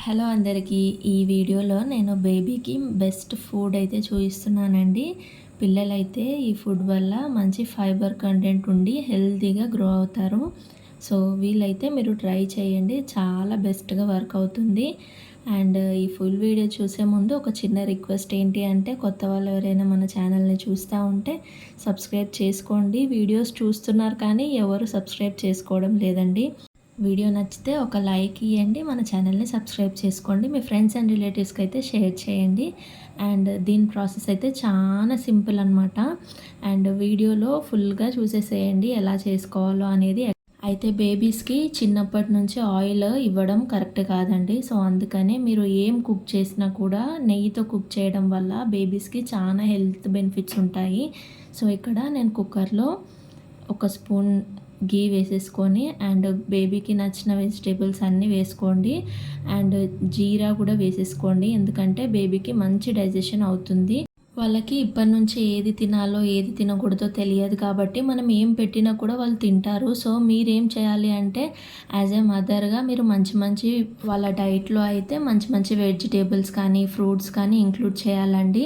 Hello అందరికీ. ఈ వీడియోలో నేను బేబీకి బెస్ట్ ఫుడ్ అయితే చూపిస్తున్నానండి. పిల్లలైతే ఈ ఫుడ్ వల్ల మంచి ఫైబర్ కంటెంట్ ఉండి హెల్తీగా గ్రో అవుతారు. సో వీలైతే మీరు ట్రై చేయండి, చాలా బెస్ట్గా వర్క్ అవుతుంది. అండ్ ఈ ఫుల్ వీడియో చూసే ముందు ఒక చిన్న రిక్వెస్ట్ ఏంటి అంటే, కొత్త వాళ్ళు ఎవరైనా మన ఛానల్ని చూస్తూ ఉంటే సబ్స్క్రైబ్ చేసుకోండి. వీడియోస్ చూస్తున్నారు కానీ ఎవరు సబ్స్క్రైబ్ చేసుకోవడం లేదండి. వీడియో నచ్చితే ఒక లైక్ ఇవ్వండి, మన ఛానల్ని సబ్స్క్రైబ్ చేసుకోండి, మీ ఫ్రెండ్స్ అండ్ రిలేటివ్స్కి అయితే షేర్ చేయండి. అండ్ దీని ప్రాసెస్ అయితే చాలా సింపుల్ అనమాట. అండ్ వీడియోలో ఫుల్గా చూసేసేయండి ఎలా చేసుకోవాలో అనేది. అయితే బేబీస్కి చిన్నప్పటి నుంచి ఆయిల్ ఇవ్వడం కరెక్ట్ కాదండి. సో అందుకనే మీరు ఏం కుక్ చేసినా కూడా నెయ్యితో కుక్ చేయడం వల్ల బేబీస్కి చాలా హెల్త్ బెనిఫిట్స్ ఉంటాయి. సో ఇక్కడ నేను కుక్కర్లో ఒక స్పూన్ గీ వేసేసుకొని అండ్ బేబీకి నచ్చిన వెజిటేబుల్స్ అన్నీ వేసుకోండి. అండ్ జీరా కూడా వేసేసుకోండి, ఎందుకంటే బేబీకి మంచి డైజెషన్ అవుతుంది. వాళ్ళకి ఇప్పటి నుంచి ఏది తినాలో ఏది తినకూడదో తెలియదు కాబట్టి మనం ఏం పెట్టినా కూడా వాళ్ళు తింటారు. సో మీరేం చేయాలి అంటే, యాజ్ ఏ మదర్గా మీరు మంచి మంచి వాళ్ళ డైట్లో అయితే మంచి మంచి వెజిటేబుల్స్ కానీ ఫ్రూట్స్ కానీ ఇంక్లూడ్ చేయాలండి.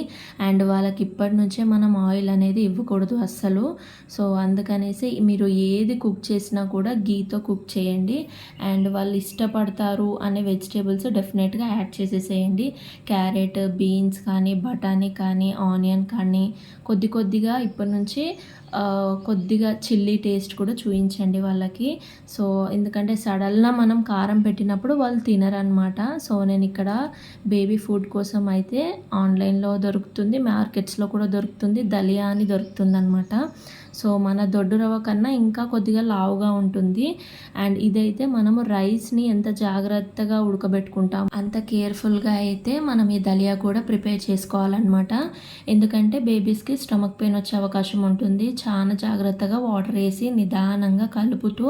అండ్ వాళ్ళకి ఇప్పటి నుంచే మనం ఆయిల్ అనేది ఇవ్వకూడదు అస్సలు. సో అందుకనేసి మీరు ఏది కుక్ చేసినా కూడా గీతో కుక్ చేయండి. అండ్ వాళ్ళు ఇష్టపడతారు అనే వెజిటేబుల్స్ డెఫినెట్గా యాడ్ చేసేసేయండి. క్యారెట్, బీన్స్ కానీ బఠానీ కానీ ఆనియన్ కానీ కొద్దిగా ఇప్పటి నుంచి కొద్దిగా చిల్లీ టేస్ట్ కూడా చూపించండి వాళ్ళకి. సో ఎందుకంటే సడన్గా మనం కారం పెట్టినప్పుడు వాళ్ళు తినరనమాట. సో నేను ఇక్కడ బేబీ ఫుడ్ కోసం అయితే ఆన్లైన్లో దొరుకుతుంది, మార్కెట్స్లో కూడా దొరుకుతుంది, దలియా అని దొరుకుతుంది అనమాట. సో మన దొడ్డు రవ్వ కన్నా ఇంకా కొద్దిగా లావుగా ఉంటుంది. అండ్ ఇదైతే మనము రైస్ని ఎంత జాగ్రత్తగా ఉడకబెట్టుకుంటాం అంత కేర్ఫుల్గా అయితే మనం ఈ దలియా కూడా ప్రిపేర్ చేసుకోవాలన్నమాట. ఎందుకంటే బేబీస్కి స్టమక్ పెయిన్ వచ్చే అవకాశం ఉంటుంది. చాలా జాగ్రత్తగా వాటర్ వేసి నిదానంగా కలుపుతూ,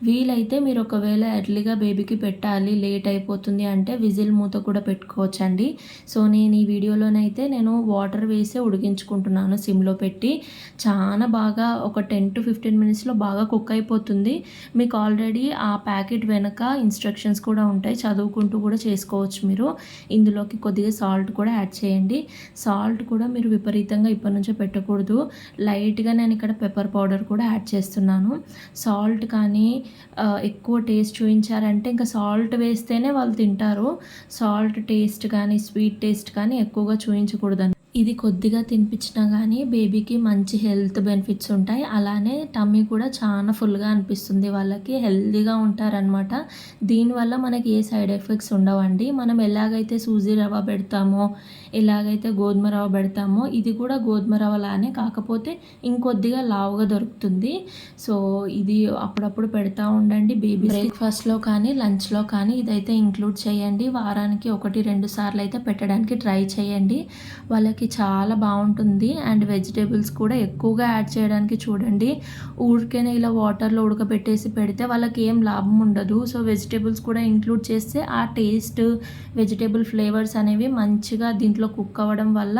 వీలైతే మీరు ఒకవేళ ఎర్లీగా బేబీకి పెట్టాలి లేట్ అయిపోతుంది అంటే విజిల్ మూత కూడా పెట్టుకోవచ్చండి. సో నేను ఈ వీడియోలోనైతే నేను వాటర్ వేసి ఉడికించుకుంటున్నాను సిమ్లో పెట్టి. చాలా బాగా ఒక 10 to 15 మినిట్స్లో బాగా కుక్ అయిపోతుంది. మీకు ఆల్రెడీ ఆ ప్యాకెట్ వెనక ఇన్స్ట్రక్షన్స్ కూడా ఉంటాయి, చదువుకుంటూ కూడా చేసుకోవచ్చు మీరు. ఇందులోకి కొద్దిగా సాల్ట్ కూడా యాడ్ చేయండి. సాల్ట్ కూడా మీరు విపరీతంగా ఇప్పటి నుంచే పెట్టకూడదు. లైట్గా నేను ఇక్కడ పెప్పర్ పౌడర్ కూడా యాడ్ చేస్తున్నాను. సాల్ట్ కానీ ఎక్కువ టేస్ట్ చూపించారంటే ఇంకా సాల్ట్ వేస్తేనే వాళ్ళు తింటారు. సాల్ట్ టేస్ట్ కానీ స్వీట్ టేస్ట్ కానీ ఎక్కువగా చూపించకూడదు. ఇది కొద్దిగా తినిపించినా కానీ బేబీకి మంచి హెల్త్ బెనిఫిట్స్ ఉంటాయి. అలానే టమ్మీ కూడా చాలా ఫుల్గా అనిపిస్తుంది, వాళ్ళకి హెల్తీగా ఉంటారనమాట. దీనివల్ల మనకి ఏ సైడ్ ఎఫెక్ట్స్ ఉండవండి. మనం ఎలాగైతే సూజీ రవ్వ పెడతామో, ఎలాగైతే గోధుమ రవ్వ పెడతామో, ఇది కూడా గోధుమ రవ్వలానే, కాకపోతే ఇంకొద్దిగా లావుగా దొరుకుతుంది. సో ఇది అప్పుడప్పుడు పెడతా ఉండండి బేబీ. బ్రేక్ఫాస్ట్లో కానీ లంచ్లో కానీ ఇదైతే ఇంక్లూడ్ చేయండి. వారానికి 1-2 సార్లు అయితే పెట్టడానికి ట్రై చేయండి. వాళ్ళకి చాలా బాగుంటుంది. అండ్ వెజిటేబుల్స్ కూడా ఎక్కువగా యాడ్ చేయడానికి చూడండి. ఊరికేనే ఇలా వాటర్లో ఉడకబెట్టేసి పెడితే వాళ్ళకి ఏం లాభం ఉండదు. సో వెజిటేబుల్స్ కూడా ఇంక్లూడ్ చేస్తే ఆ టేస్ట్, వెజిటేబుల్ ఫ్లేవర్స్ అనేవి మంచిగా దీంట్లో కుక్ అవ్వడం వల్ల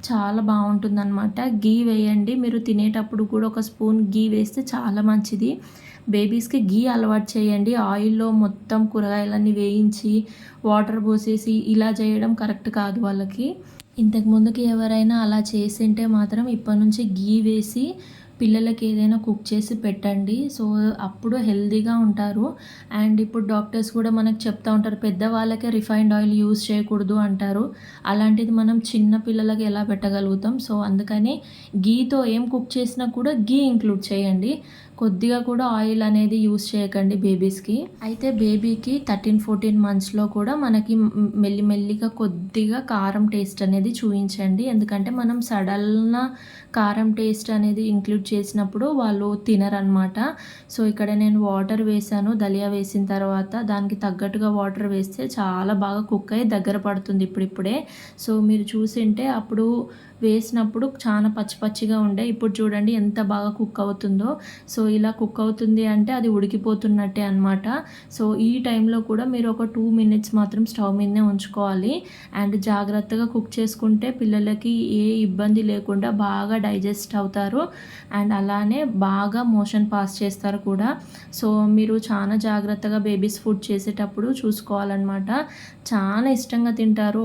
చాలా బాగుంటుందన్నమాట. గీ వేయండి, మీరు తినేటప్పుడు కూడా ఒక స్పూన్ గీ వేస్తే చాలా మంచిది. బేబీస్కి గీ అలవాటు చేయండి. ఆయిల్లో మొత్తం కూరగాయలన్నీ వేయించి వాటర్ పోసేసి ఇలా చేయడం కరెక్ట్ కాదు వాళ్ళకి. ఇంతకు ముందుకి ఎవరైనా అలా చేసింటే మాత్రం ఇప్పటి నుంచి గీ వేసి పిల్లలకి ఏదైనా కుక్ చేసి పెట్టండి. సో అప్పుడు హెల్తీగా ఉంటారు. అండ్ ఇప్పుడు డాక్టర్స్ కూడా మనకు చెప్తూ ఉంటారు, పెద్దవాళ్ళకే రిఫైన్డ్ ఆయిల్ యూజ్ చేయకూడదు అంటారు. అలాంటిది మనం చిన్న పిల్లలకి ఎలా పెట్టగలుగుతాం? సో అందుకని గీతో ఏం కుక్ చేసినా కూడా గీ ఇంక్లూడ్ చేయండి. కొద్దిగా కూడా ఆయిల్ అనేది యూస్ చేయకండి బేబీస్కి. అయితే బేబీకి 13-14 మంత్స్లో కూడా మనకి మెల్లిమెల్లిగా కొద్దిగా కారం టేస్ట్ అనేది చూపించండి. ఎందుకంటే మనం సడల్న కారం టేస్ట్ అనేది ఇంక్లూడ్ చేసినప్పుడు వాళ్ళు తినరనమాట. సో ఇక్కడ నేను వాటర్ వేసాను, దలియా వేసిన తర్వాత దానికి తగ్గట్టుగా వాటర్ వేస్తే చాలా బాగా కుక్ అయ్యి దగ్గర పడుతుంది ఇప్పుడిప్పుడే. సో మీరు చూసింటే అప్పుడు వేసినప్పుడు చాలా పచ్చి పచ్చిగా ఉండే, ఇప్పుడు చూడండి ఎంత బాగా కుక్ అవుతుందో. సో ఇలా కుక్ అవుతుంది అంటే అది ఉడికిపోతున్నట్టే అనమాట. సో ఈ టైంలో కూడా మీరు ఒక 2 మినిట్స్ మాత్రం స్టవ్ మీదనే ఉంచుకోవాలి. అండ్ జాగ్రత్తగా కుక్ చేసుకుంటే పిల్లలకి ఏ ఇబ్బంది లేకుండా బాగా డైజెస్ట్ అవుతారు. అండ్ అలానే బాగా మోషన్ పాస్ చేస్తారు కూడా. సో మీరు చాలా జాగ్రత్తగా బేబీస్ ఫుడ్ చేసేటప్పుడు చూసుకోవాలన్నమాట. చాలా ఇష్టంగా తింటారు.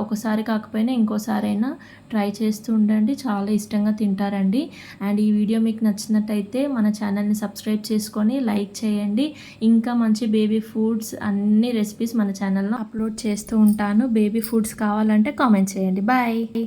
ఒకసారి కాకపోయినా ఇంకోసారైనా ట్రై చేస్తూ ఉండండి. చాలా ఇష్టంగా తింటారండి. అండ్ ఈ వీడియో మీకు నచ్చినట్టయితే మన ఛానల్ని సబ్స్క్రైబ్ చేసుకొని లైక్ చేయండి. ఇంకా మంచి బేబీ ఫుడ్స్ అన్ని రెసిపీస్ మన ఛానల్లో అప్లోడ్ చేస్తూ ఉంటాను. బేబీ ఫుడ్స్ కావాలంటే కామెంట్ చేయండి. బాయ్.